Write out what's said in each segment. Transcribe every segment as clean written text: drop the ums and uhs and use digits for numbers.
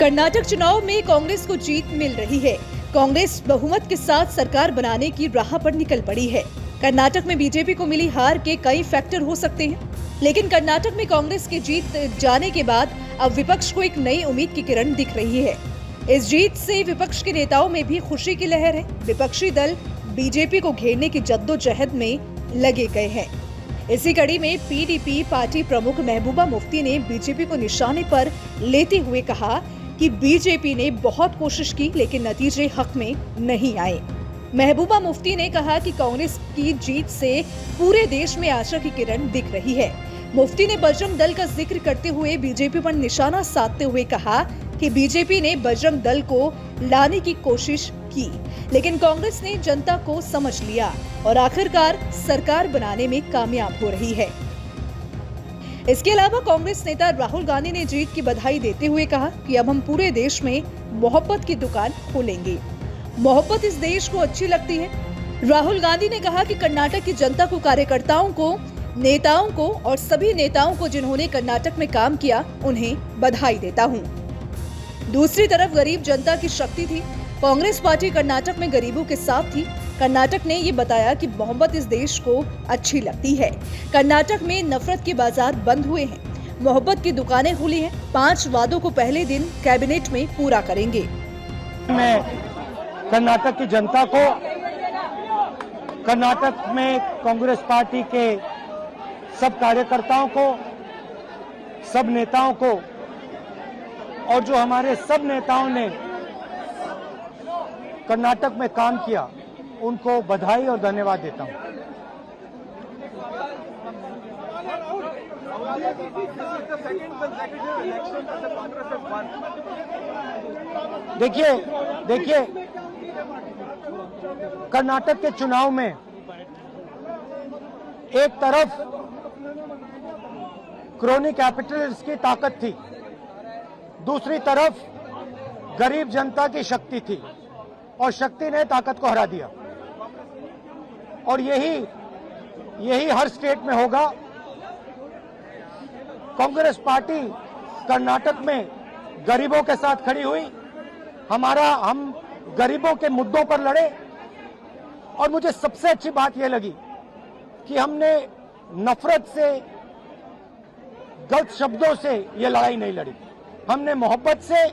कर्नाटक चुनाव में कांग्रेस को जीत मिल रही है। कांग्रेस बहुमत के साथ सरकार बनाने की राह पर निकल पड़ी है। कर्नाटक में बीजेपी को मिली हार के कई फैक्टर हो सकते हैं, लेकिन कर्नाटक में कांग्रेस की जीत जाने के बाद अब विपक्ष को एक नई उम्मीद की किरण दिख रही है। इस जीत से विपक्ष के नेताओं में भी खुशी की लहर है। विपक्षी दल बीजेपी को घेरने की जद्दोजहद में लगे गए हैं। इसी कड़ी में पीडीपी पार्टी प्रमुख महबूबा मुफ्ती ने बीजेपी को निशाने पर लेते हुए कहा कि बीजेपी ने बहुत कोशिश की, लेकिन नतीजे हक में नहीं आए। महबूबा मुफ्ती ने कहा कि कांग्रेस की जीत से पूरे देश में आशा की किरण दिख रही है। मुफ्ती ने बजरंग दल का जिक्र करते हुए बीजेपी पर निशाना साधते हुए कहा कि बीजेपी ने बजरंग दल को लाने की कोशिश की, लेकिन कांग्रेस ने जनता को समझ लिया और आखिरकार सरकार बनाने में कामयाब हो रही है। इसके अलावा कांग्रेस नेता राहुल गांधी ने जीत की बधाई देते हुए कहा कि अब हम पूरे देश में मोहब्बत की दुकान खोलेंगे। मोहब्बत इस देश को अच्छी लगती है। राहुल गांधी ने कहा कि कर्नाटक की जनता को, कार्यकर्ताओं को, नेताओं को और सभी नेताओं को जिन्होंने कर्नाटक में काम किया, उन्हें बधाई देता हूं। दूसरी तरफ गरीब जनता की शक्ति थी। कांग्रेस पार्टी कर्नाटक में गरीबों के साथ थी। कर्नाटक ने ये बताया कि मोहब्बत इस देश को अच्छी लगती है। कर्नाटक में नफरत के बाजार बंद हुए हैं, मोहब्बत की दुकानें खुली हैं। 5 वादों को पहले दिन कैबिनेट में पूरा करेंगे। मैं कर्नाटक की जनता को, कर्नाटक में कांग्रेस पार्टी के सब कार्यकर्ताओं को, सब नेताओं को और जो हमारे सब नेताओं ने कर्नाटक में काम किया, उनको बधाई और धन्यवाद देता हूं। देखिए कर्नाटक के चुनाव में एक तरफ क्रोनी कैपिटलिस्ट की ताकत थी, दूसरी तरफ गरीब जनता की शक्ति थी और शक्ति ने ताकत को हरा दिया। और यही हर स्टेट में होगा। कांग्रेस पार्टी कर्नाटक में गरीबों के साथ खड़ी हुई। हम गरीबों के मुद्दों पर लड़े और मुझे सबसे अच्छी बात यह लगी कि हमने नफरत से, गलत शब्दों से ये लड़ाई नहीं लड़ी। हमने मोहब्बत से,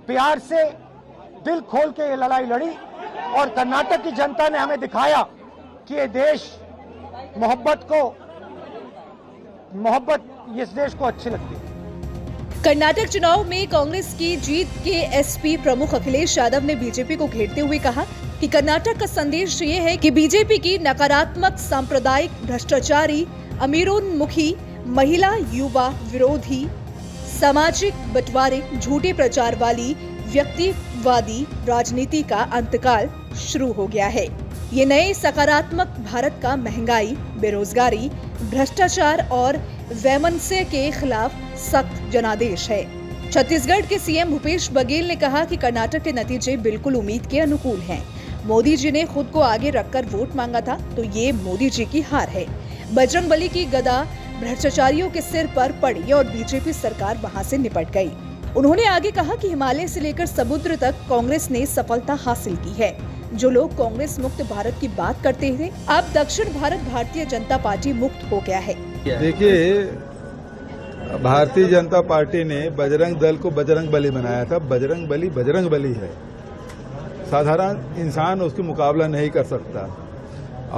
प्यार से, दिल खोल के ये लड़ाई लड़ी और कर्नाटक की जनता ने हमें दिखाया कि ये देश मोहब्बत इस देश को अच्छी लगती है। कर्नाटक चुनाव में कांग्रेस की जीत के एसपी प्रमुख अखिलेश यादव ने बीजेपी को घेरते हुए कहा कि कर्नाटक का संदेश ये है कि बीजेपी की नकारात्मक, सांप्रदायिक, भ्रष्टाचारी, अमीरोन्मुखी, महिला युवा विरोधी, सामाजिक बंटवारे, झूठे प्रचार वाली व्यक्तिवादी राजनीति का अंतकाल शुरू हो गया है। ये नए सकारात्मक भारत का महंगाई, बेरोजगारी, भ्रष्टाचार और वैमनस्य के खिलाफ सख्त जनादेश है। छत्तीसगढ़ के सीएम भूपेश बघेल ने कहा कि कर्नाटक के नतीजे बिल्कुल उम्मीद के अनुकूल हैं। मोदी जी ने खुद को आगे रखकर वोट मांगा था, तो ये मोदी जी की हार है। बजरंगबली की गदा भ्रष्टाचारियों के सिर पर पड़ी और बीजेपी सरकार वहां से निपट गई। उन्होंने आगे कहा कि हिमालय से लेकर समुद्र तक कांग्रेस ने सफलता हासिल की है। जो लोग कांग्रेस मुक्त भारत की बात करते थे, अब दक्षिण भारत भारतीय जनता पार्टी मुक्त हो गया है। देखिए, भारतीय जनता पार्टी ने बजरंग दल को बजरंग बली बनाया था। बजरंग बली है। साधारण इंसान उसका मुकाबला नहीं कर सकता।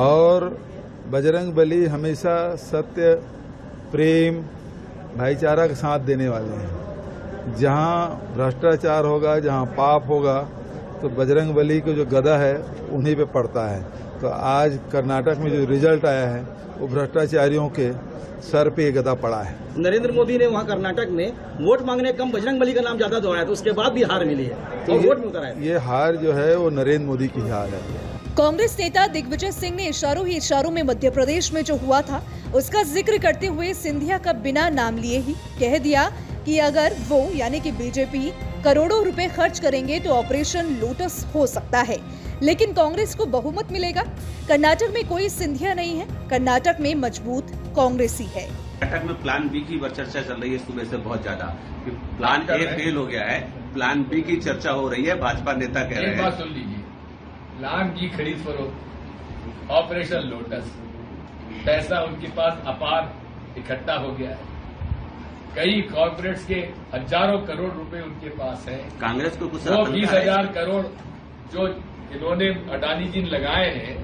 और बजरंग बली हमेशा सत्य, प्रेम, भाईचारा का साथ देने वाले हैं। जहां भ्रष्टाचार होगा, जहां पाप होगा, तो बजरंग बली को जो गदा है उन्हीं पे पड़ता है। तो आज कर्नाटक में जो रिजल्ट आया है वो भ्रष्टाचारियों के सर पे गदा पड़ा है। नरेंद्र मोदी ने वहां कर्नाटक में वोट मांगने कम बजरंग बली का नाम ज्यादा दोहराया, तो उसके बाद भी हार मिली है। तो वोट मिलता है। ये हार जो है वो नरेंद्र मोदी की हार है। कांग्रेस नेता दिग्विजय सिंह ने इशारों ही इशारों में मध्य प्रदेश में जो हुआ था उसका जिक्र करते हुए सिंधिया का बिना नाम लिए ही कह दिया कि अगर वो यानी कि बीजेपी करोड़ों रुपए खर्च करेंगे तो ऑपरेशन लोटस हो सकता है, लेकिन कांग्रेस को बहुमत मिलेगा। कर्नाटक में कोई सिंधिया नहीं है, कर्नाटक में मजबूत कांग्रेस ही है। कर्नाटक में प्लान बी की चर्चा चल रही है सुबह से बहुत ज्यादा। प्लान ए फेल हो गया है प्लान बी की चर्चा हो रही है, भाजपा नेता कह रहे एक बात हैं। सुन लीजिए, प्लान की खरीद फरोख्त, ऑपरेशन लोटस, पैसा उनके पास अपार इकट्ठा हो गया है। कई कॉर्पोरेट्स के हजारों करोड़ रुपए उनके पास है। कांग्रेस को कुछ वो आतंक है। 20,000 करोड़ जो इन्होंने अडानी जी ने लगाए हैं,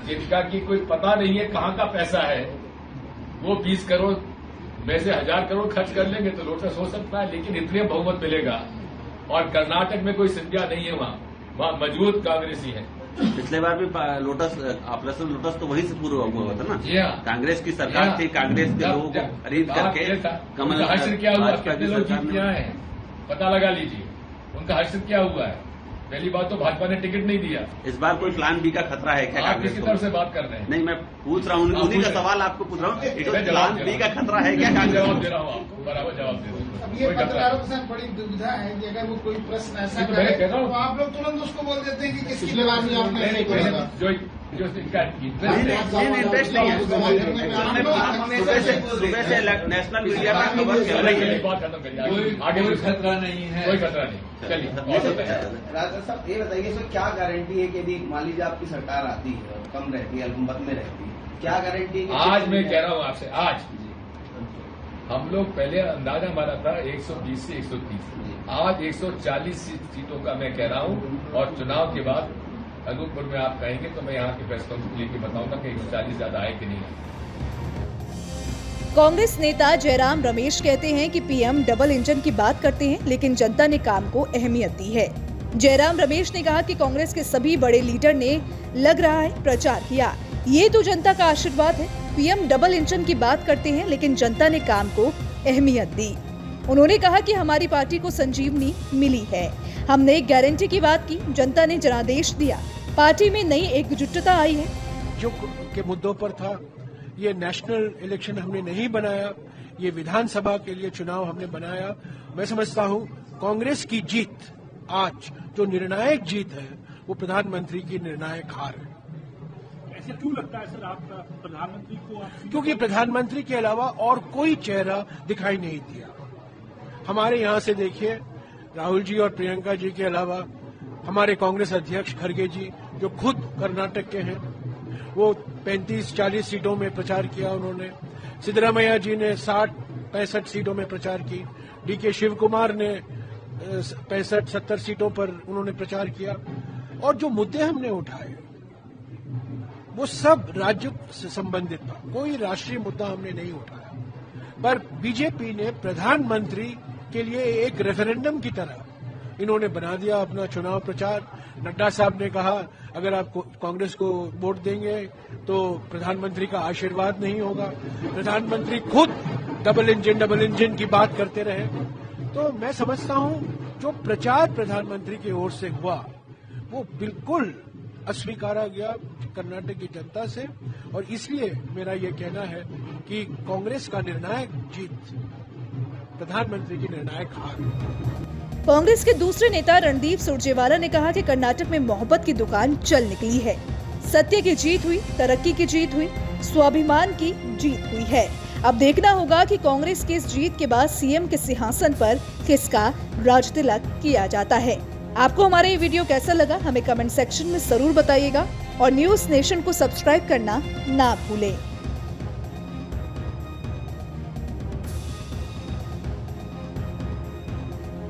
जिनका की कोई पता नहीं है कहाँ का पैसा है, वो 20 करोड़ में से 1,000 करोड़ खर्च कर लेंगे तो लोटस हो सकता है, लेकिन इतने बहुमत मिलेगा। और कर्नाटक में कोई सिंधिया नहीं है, वहां मजबूत कांग्रेसी है। पिछले बार भी लोटस ऑपरेशन लोटस तो वही से पूरा हुआ था ना। जी हाँ। कांग्रेस की सरकार थी, कांग्रेस के लोगों को खरीद करके कमल का हश्र क्या हुआ, भाजपा कितने की लोग सरकार जीत ने- के आए हैं, पता लगा लीजिए उनका हश्र क्या हुआ है। पहली बात तो भाजपा ने टिकट नहीं दिया। इस बार कोई प्लान बी का खतरा है क्या आप कांग्रेस किसकी को? तरफ से बात कर रहे हैं? नहीं, मैं पूछ रहा हूँ, आप उन्हीं का पूछ रहे सवाल आपको पूछ रहा हूँ। मैं जवाब प्लान दे बी रहा का हूं। खतरा है क्या कांग्रेस जवाब को? दे रहा हूँ आपको, बराबर जवाब दे रहा हूँ। ये कोई खतरा पत्रकारों नहीं। के साथ बड़ी दुविधा है कि अगर वो कोई प्रश्न ऐसा ये तो मैं करे कह रहा हूं। तो आप लोग तुरंत उसको बोल देते हैं कि किसकी लेवानी आपने नहीं, नहीं नहीं, बोला। जो इनका इंटरेस्ट है, इंटरेस्ट नहीं है। सुबह से नेशनल मीडिया में खबर चल रही है। बात खत्म करिए, आगे कोई खतरा नहीं है, कोई खतरा नहीं। चलिए और बताइए। राजा साहब ये बताइए सर, क्या गारंटी है कि यदि मान लीजिए आपकी सरकार आती है और कम रहती है, अलगुमत में रहती है, क्या गारंटी है कि आज मैं कह रहा हूँ आपसे, आज हम लोग पहले अंदाजा हमारा था 120 से 130, आज 140 सीटों का मैं कह रहा हूँ। और चुनाव के बाद अनूपपुर में आप कहेंगे तो मैं यहाँ की प्रेस कॉन्फ्रेंस लेके बताऊंगा कि 140 ज्यादा है कि नहीं है। कांग्रेस नेता जयराम रमेश कहते हैं कि पीएम डबल इंजन की बात करते हैं, लेकिन जनता ने काम को अहमियत दी है। जयराम रमेश ने कहा कि कांग्रेस के सभी बड़े लीडर ने लग रहा है प्रचार किया, ये तो जनता का आशीर्वाद है। पीएम डबल इंजन की बात करते हैं, लेकिन जनता ने काम को अहमियत दी। उन्होंने कहा कि हमारी पार्टी को संजीवनी मिली है, हमने एक गारंटी की बात की, जनता ने जनादेश दिया, पार्टी में नई एकजुटता आई है। जो के मुद्दों पर था, ये नेशनल इलेक्शन हमने नहीं बनाया, ये विधानसभा के लिए चुनाव हमने बनाया। मैं समझता हूँ कांग्रेस की जीत आज जो निर्णायक जीत है वो प्रधानमंत्री की निर्णायक हार है। ऐसे क्यों लगता है सर आपका प्रधानमंत्री को? क्योंकि प्रधानमंत्री के अलावा और कोई चेहरा दिखाई नहीं दिया। हमारे यहाँ से देखिए, राहुल जी और प्रियंका जी के अलावा हमारे कांग्रेस अध्यक्ष खड़गे जी जो खुद कर्नाटक के हैं, वो 35-40 सीटों में प्रचार किया उन्होंने। सिद्धरामैया जी ने 60-65 सीटों में प्रचार की। डीके शिव कुमार ने 65-70 सीटों पर उन्होंने प्रचार किया। और जो मुद्दे हमने उठाए वो सब राज्य से संबंधित था, कोई राष्ट्रीय मुद्दा हमने नहीं उठाया। पर बीजेपी ने प्रधानमंत्री के लिए एक रेफरेंडम की तरह इन्होंने बना दिया अपना चुनाव प्रचार। नड्डा साहब ने कहा अगर आप कांग्रेस को वोट देंगे तो प्रधानमंत्री का आशीर्वाद नहीं होगा। प्रधानमंत्री खुद डबल इंजन की बात करते रहे। तो मैं समझता हूं जो प्रचार प्रधानमंत्री की ओर से हुआ वो बिल्कुल अस्वीकारा गया कर्नाटक की जनता से। और इसलिए मेरा ये कहना है कि कांग्रेस का निर्णायक जीत प्रधानमंत्री की निर्णायक हार। कांग्रेस के दूसरे नेता रणदीप सुरजेवाला ने कहा कि कर्नाटक में मोहब्बत की दुकान चल निकली है। सत्य की जीत हुई, तरक्की की जीत हुई, स्वाभिमान की जीत हुई है। अब देखना होगा कि कांग्रेस की इस जीत के बाद सीएम के सिंहासन पर किसका राज तिलक किया जाता है। आपको हमारा ये वीडियो कैसा लगा हमें कमेंट सेक्शन में जरूर बताइएगा और न्यूज़ नेशन को सब्सक्राइब करना ना भूलें।